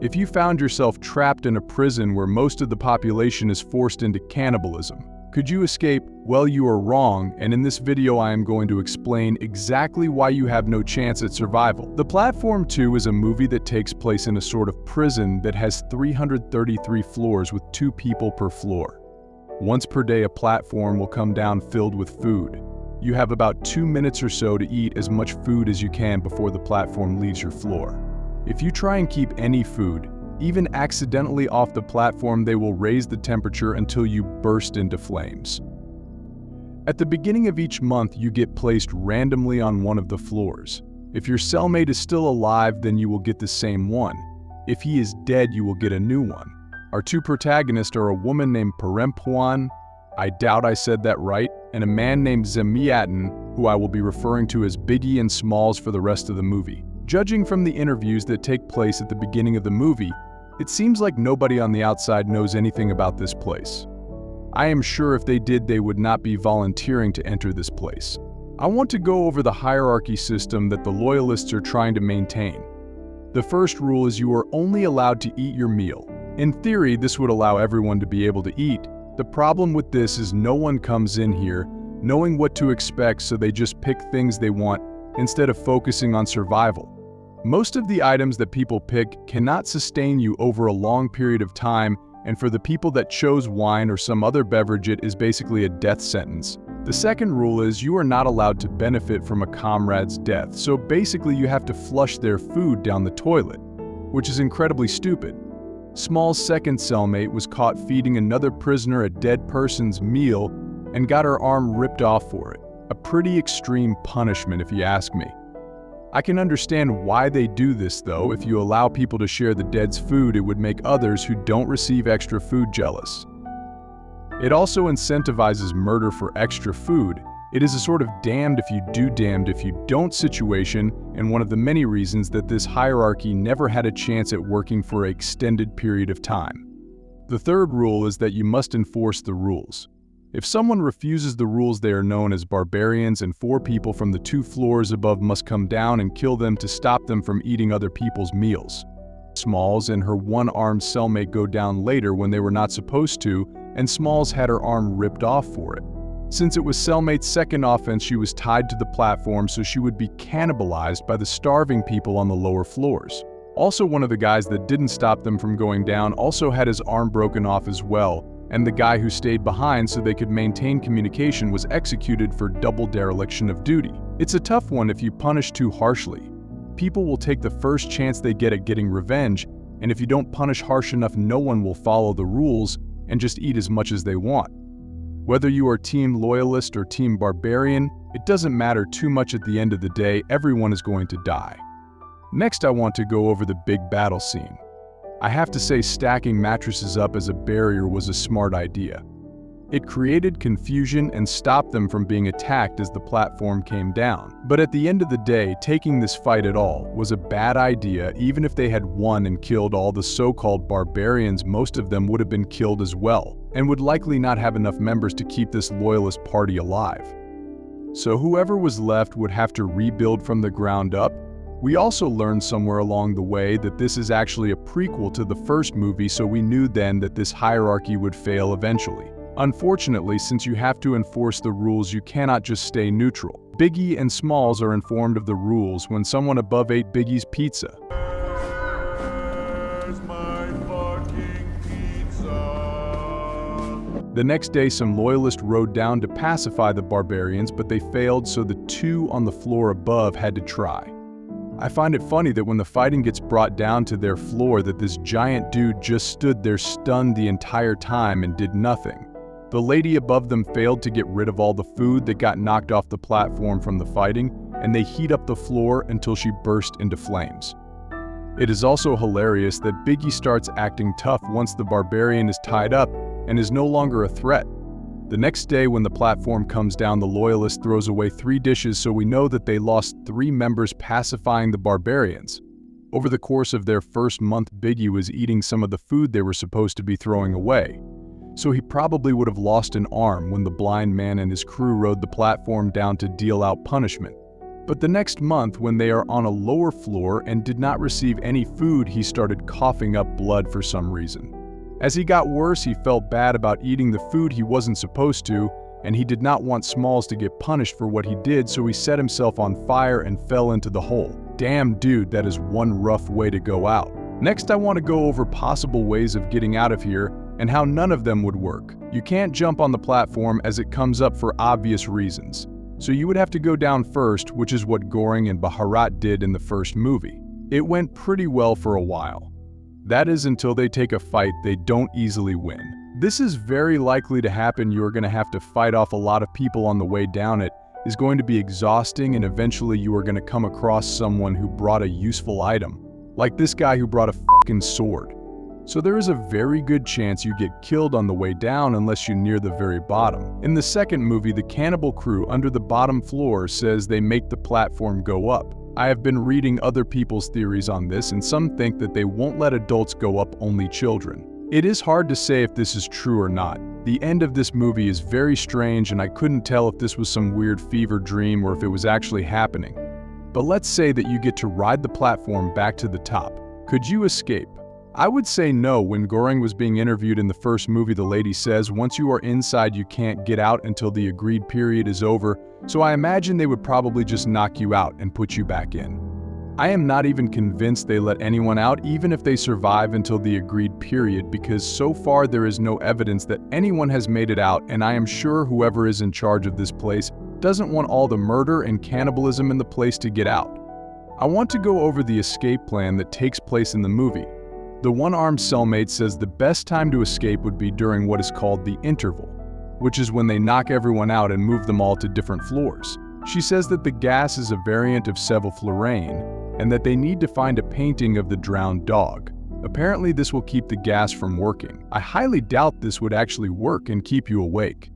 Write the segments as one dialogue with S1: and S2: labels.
S1: If you found yourself trapped in a prison where most of the population is forced into cannibalism, could you escape? Well, you are wrong, and in this video I am going to explain exactly why you have no chance at survival. The Platform 2 is a movie that takes place in a sort of prison that has 333 floors with 2 people per floor. Once per day a platform will come down filled with food. You have about 2 minutes or so to eat as much food as you can before the platform leaves your floor. If you try and keep any food, even accidentally off the platform, they will raise the temperature until you burst into flames. At the beginning of each month, you get placed randomly on one of the floors. If your cellmate is still alive, then you will get the same one. If he is dead, you will get a new one. Our 2 protagonists are a woman named Perempuan, I doubt I said that right, and a man named Zemiatin, who I will be referring to as Biggie and Smalls for the rest of the movie. Judging from the interviews that take place at the beginning of the movie, it seems like nobody on the outside knows anything about this place. I am sure if they did, they would not be volunteering to enter this place. I want to go over the hierarchy system that the Loyalists are trying to maintain. The first rule is you are only allowed to eat your meal. In theory, this would allow everyone to be able to eat. The problem with this is no one comes in here knowing what to expect, so they just pick things they want instead of focusing on survival. Most of the items that people pick cannot sustain you over a long period of time, and for the people that chose wine or some other beverage, it is basically a death sentence. The second rule is you are not allowed to benefit from a comrade's death, so basically you have to flush their food down the toilet, which is incredibly stupid. Small's second cellmate was caught feeding another prisoner a dead person's meal and got her arm ripped off for it. A pretty extreme punishment if you ask me. I can understand why they do this though. If you allow people to share the dead's food, it would make others who don't receive extra food jealous. It also incentivizes murder for extra food. It is a sort of damned if you do, damned if you don't situation, and one of the many reasons that this hierarchy never had a chance at working for an extended period of time. The third rule is that you must enforce the rules. If someone refuses the rules, they are known as barbarians, and 4 people from the 2 floors above must come down and kill them to stop them from eating other people's meals. Smalls and her one-armed cellmate go down later when they were not supposed to, and Smalls had her arm ripped off for it. Since it was cellmate's second offense, she was tied to the platform so she would be cannibalized by the starving people on the lower floors. Also, one of the guys that didn't stop them from going down also had his arm broken off as well, and the guy who stayed behind so they could maintain communication was executed for double dereliction of duty. It's a tough one if you punish too harshly. People will take the first chance they get at getting revenge, and if you don't punish harsh enough, no one will follow the rules and just eat as much as they want. Whether you are Team Loyalist or Team Barbarian, it doesn't matter too much at the end of the day, everyone is going to die. Next, I want to go over the big battle scene. I have to say stacking mattresses up as a barrier was a smart idea. It created confusion and stopped them from being attacked as the platform came down. But at the end of the day, taking this fight at all was a bad idea. Even if they had won and killed all the so-called barbarians, most of them would have been killed as well, and would likely not have enough members to keep this loyalist party alive. So whoever was left would have to rebuild from the ground up. We also learned somewhere along the way that this is actually a prequel to the first movie, so we knew then that this hierarchy would fail eventually. Unfortunately, since you have to enforce the rules, you cannot just stay neutral. Biggie and Smalls are informed of the rules when someone above ate Biggie's pizza.
S2: Where's my fucking pizza?
S1: The next day, some loyalists rode down to pacify the barbarians, but they failed, so the 2 on the floor above had to try. I find it funny that when the fighting gets brought down to their floor, that this giant dude just stood there stunned the entire time and did nothing. The lady above them failed to get rid of all the food that got knocked off the platform from the fighting, and they heat up the floor until she burst into flames. It is also hilarious that Biggie starts acting tough once the barbarian is tied up and is no longer a threat. The next day when the platform comes down, the loyalist throws away 3 dishes, so we know that they lost 3 members pacifying the barbarians. Over the course of their first month, Biggie was eating some of the food they were supposed to be throwing away. So he probably would have lost an arm when the blind man and his crew rode the platform down to deal out punishment. But the next month, when they are on a lower floor and did not receive any food, he started coughing up blood for some reason. As he got worse, he felt bad about eating the food he wasn't supposed to, and he did not want Smalls to get punished for what he did, so he set himself on fire and fell into the hole. Damn dude, that is one rough way to go out. Next, I want to go over possible ways of getting out of here and how none of them would work. You can't jump on the platform as it comes up for obvious reasons. So you would have to go down first, which is what Goring and Baharat did in the first movie. It went pretty well for a while. That is until they take a fight they don't easily win. This is very likely to happen. You're going to have to fight off a lot of people on the way down. It is going to be exhausting, and eventually you are going to come across someone who brought a useful item, like this guy who brought a fucking sword. So there is a very good chance you get killed on the way down unless you're near the very bottom. In the second movie, the Cannibal Crew under the bottom floor says they make the platform go up. I have been reading other people's theories on this, and some think that they won't let adults go up, only children. It is hard to say if this is true or not. The end of this movie is very strange, and I couldn't tell if this was some weird fever dream or if it was actually happening. But let's say that you get to ride the platform back to the top. Could you escape? I would say no. When Goring was being interviewed in the first movie, the lady says once you are inside you can't get out until the agreed period is over, so I imagine they would probably just knock you out and put you back in. I am not even convinced they let anyone out even if they survive until the agreed period, because so far there is no evidence that anyone has made it out, and I am sure whoever is in charge of this place doesn't want all the murder and cannibalism in the place to get out. I want to go over the escape plan that takes place in the movie. The one-armed cellmate says the best time to escape would be during what is called the interval, which is when they knock everyone out and move them all to different floors. She says that the gas is a variant of sevoflurane, and that they need to find a painting of the drowned dog. Apparently this will keep the gas from working. I highly doubt this would actually work and keep you awake.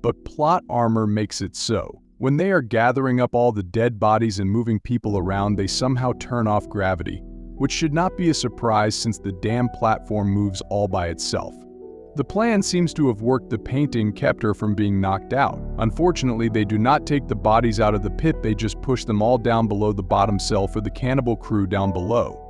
S1: But plot armor makes it so. When they are gathering up all the dead bodies and moving people around, they somehow turn off gravity, which should not be a surprise since the damn platform moves all by itself. The plan seems to have worked. The painting kept her from being knocked out. Unfortunately, they do not take the bodies out of the pit, they just push them all down below the bottom cell for the Cannibal Crew down below.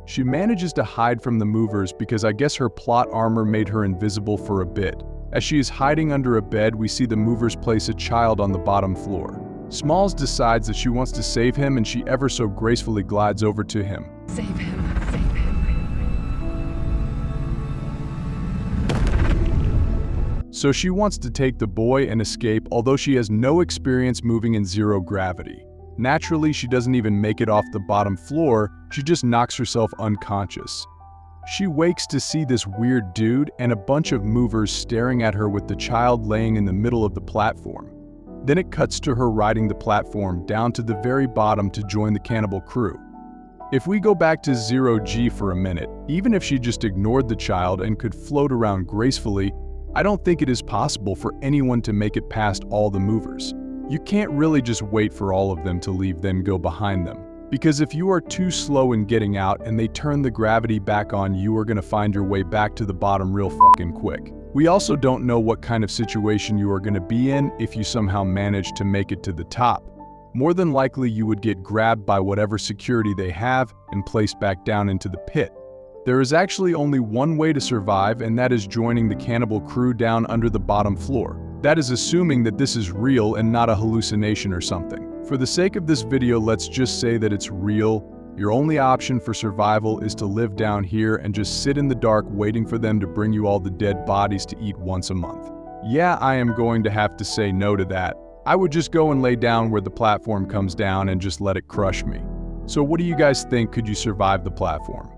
S1: She manages to hide from the movers because I guess her plot armor made her invisible for a bit. As she is hiding under a bed, we see the movers place a child on the bottom floor. Smalls decides that she wants to save him, and she ever so gracefully glides over to him.
S3: Save him, save him.
S1: So she wants to take the boy and escape, although she has no experience moving in zero gravity. Naturally, she doesn't even make it off the bottom floor, she just knocks herself unconscious. She wakes to see this weird dude and a bunch of movers staring at her with the child laying in the middle of the platform. Then it cuts to her riding the platform down to the very bottom to join the Cannibal Crew. If we go back to 0G for a minute, even if she just ignored the child and could float around gracefully, I don't think it is possible for anyone to make it past all the movers. You can't really just wait for all of them to leave then go behind them. Because if you are too slow in getting out and they turn the gravity back on, you are gonna find your way back to the bottom real fucking quick. We also don't know what kind of situation you are gonna be in if you somehow manage to make it to the top. More than likely you would get grabbed by whatever security they have and placed back down into the pit. There is actually only one way to survive, and that is joining the Cannibal Crew down under the bottom floor. That is assuming that this is real and not a hallucination or something. For the sake of this video, let's just say that it's real. Your only option for survival is to live down here and just sit in the dark waiting for them to bring you all the dead bodies to eat once a month. Yeah, I am going to have to say no to that. I would just go and lay down where the platform comes down and just let it crush me. So what do you guys think? Could you survive the platform?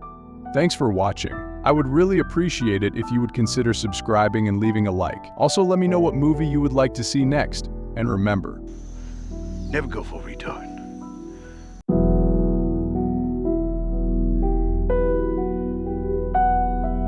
S1: Thanks for watching. I would really appreciate it if you would consider subscribing and leaving a like. Also, let me know what movie you would like to see next. And remember,
S2: Never go for retard.